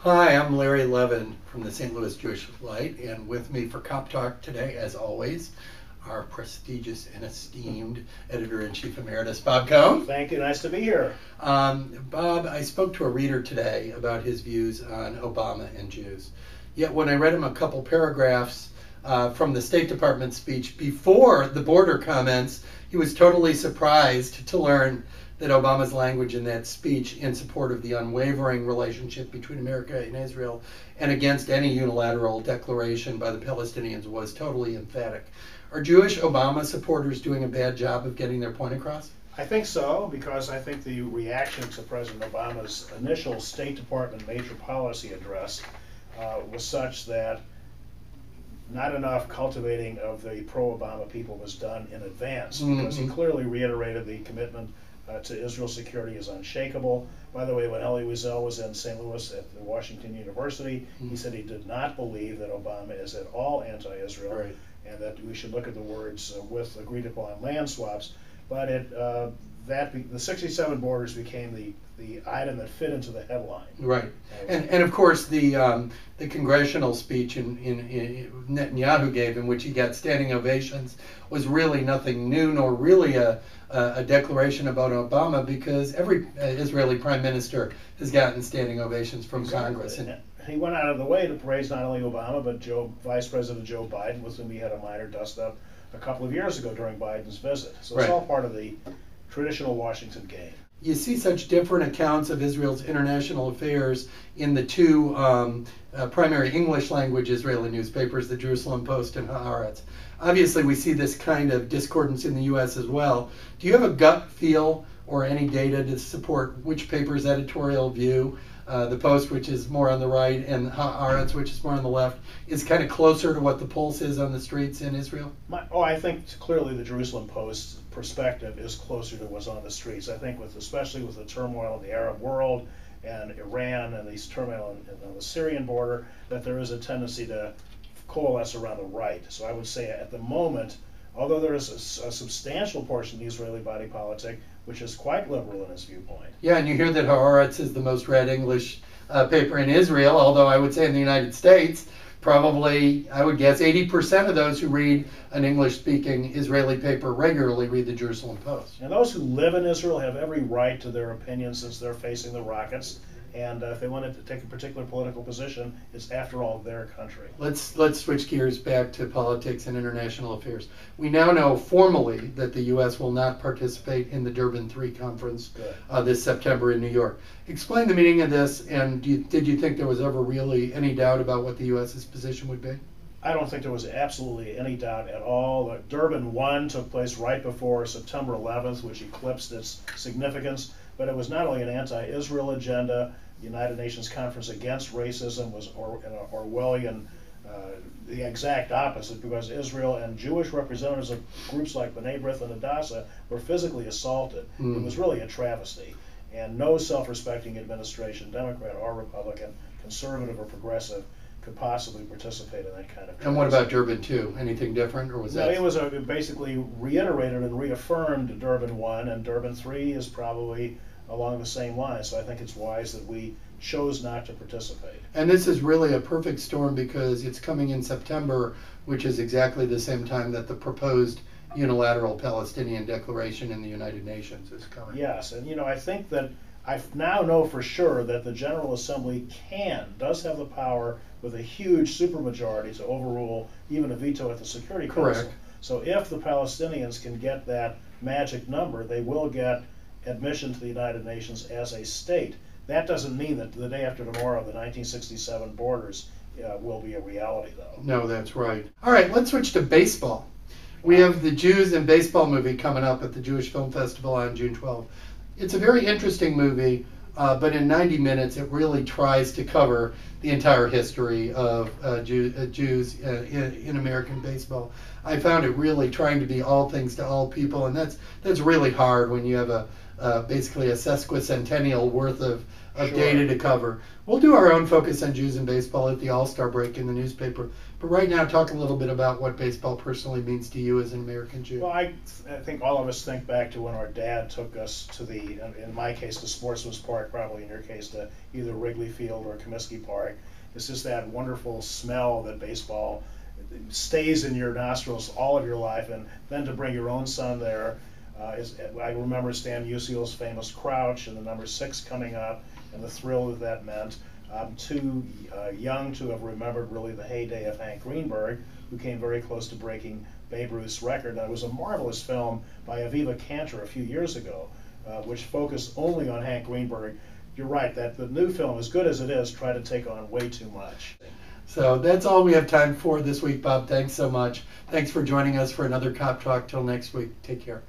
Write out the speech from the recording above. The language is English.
Hi, I'm Larry Levin from the St. Louis Jewish Light, and with me for Cop Talk today, as always, our prestigious and esteemed Editor-in-Chief Emeritus, Bob Cohn. Thank you. Nice to be here. Bob, I spoke to a reader today about his views on Obama and Jews. Yet when I read him a couple paragraphs from the State Department speech before the border comments, he was totally surprised to learn that Obama's language in that speech in support of the unwavering relationship between America and Israel and against any unilateral declaration by the Palestinians was totally emphatic. Are Jewish Obama supporters doing a bad job of getting their point across? I think so, because I think the reaction to President Obama's initial State Department major policy address was such that not enough cultivating of the pro-Obama people was done in advance, because he clearly reiterated the commitment to Israel's security is unshakable. By the way, when Elie Wiesel was in St. Louis at the Washington University, he said he did not believe that Obama is at all anti-Israel, Right. and that we should look at the words with agreed upon land swaps. But the 67 borders became the item that fit into the headline. Right, and of course the congressional speech in Netanyahu gave, in which he got standing ovations, was really nothing new, nor really a declaration about Obama, because every Israeli prime minister has gotten standing ovations from Congress. And he went out of the way to praise not only Obama, but Vice President Joe Biden, with whom he had a minor dust-up a couple of years ago during Biden's visit. So it's all part of the traditional Washington game. You see such different accounts of Israel's international affairs in the two primary English language Israeli newspapers, the Jerusalem Post and Haaretz. Obviously, we see this kind of discordance in the U.S. as well. Do you have a gut feel or any data to support which paper's editorial view, the Post, which is more on the right, and Haaretz, which is more on the left, is kind of closer to what the pulse is on the streets in Israel? I think clearly the Jerusalem Post's perspective is closer to what's on the streets. I think especially with the turmoil in the Arab world and Iran and these turmoil on the Syrian border, that there is a tendency to coalesce around the right. So I would say at the moment, although there is a substantial portion of the Israeli body politic which is quite liberal in its viewpoint. Yeah, and you hear that Haaretz is the most read English paper in Israel, although I would say in the United States, probably, I would guess, 80% of those who read an English-speaking Israeli paper regularly read the Jerusalem Post. And those who live in Israel have every right to their opinion, since they're facing the rockets. And if they wanted to take a particular political position, it's after all their country. Let's switch gears back to politics and international affairs. We now know formally that the U.S. will not participate in the Durban III conference this September in New York. Explain the meaning of this, and did you think there was ever really any doubt about what the U.S.'s position would be? I don't think there was absolutely any doubt at all. Durban I took place right before September 11th, which eclipsed its significance. But it was not only an anti-Israel agenda. The United Nations Conference Against Racism was Orwellian, the exact opposite, because Israel and Jewish representatives of groups like B'nai B'rith and Hadassah were physically assaulted. It was really a travesty. And no self-respecting administration, Democrat or Republican, conservative or progressive, could possibly participate in that kind of travesty. And what about Durban II? Anything different, or was that? No, it was basically reiterated and reaffirmed Durban I, and Durban III is probably along the same lines. So I think it's wise that we chose not to participate. And this is really a perfect storm, because it's coming in September, which is exactly the same time that the proposed unilateral Palestinian declaration in the United Nations is coming. Yes, and I think that I now know for sure that the General Assembly does have the power with a huge supermajority to overrule even a veto at the Security Council. So if the Palestinians can get that magic number, they will get admission to the United Nations as a state. That doesn't mean that the day after tomorrow the 1967 borders will be a reality, though. No, that's right. All right, let's switch to baseball. We have the Jews in Baseball movie coming up at the Jewish Film Festival on June 12th. It's a very interesting movie, but in 90 minutes it really tries to cover the entire history of Jews in American baseball. I found it really trying to be all things to all people, and that's really hard when you have a basically a sesquicentennial worth of Sure. data to cover. We'll do our own focus on Jews in baseball at the All-Star break in the newspaper. But right now, talk a little bit about what baseball personally means to you as an American Jew. Well, I think all of us think back to when our dad took us to in my case, the Sportsman's Park, probably in your case, to either Wrigley Field or Comiskey Park. It's just that wonderful smell that baseball stays in your nostrils all of your life, and then to bring your own son there. I remember Stan Musial's famous crouch and the number 6 coming up and the thrill that meant. Too young to have remembered really the heyday of Hank Greenberg, who came very close to breaking Babe Ruth's record. It was a marvelous film by Aviva Cantor a few years ago, which focused only on Hank Greenberg. You're right, that the new film, as good as it is, tried to take on way too much. So that's all we have time for this week, Bob. Thanks so much. Thanks for joining us for another Cop Talk. Till next week. Take care.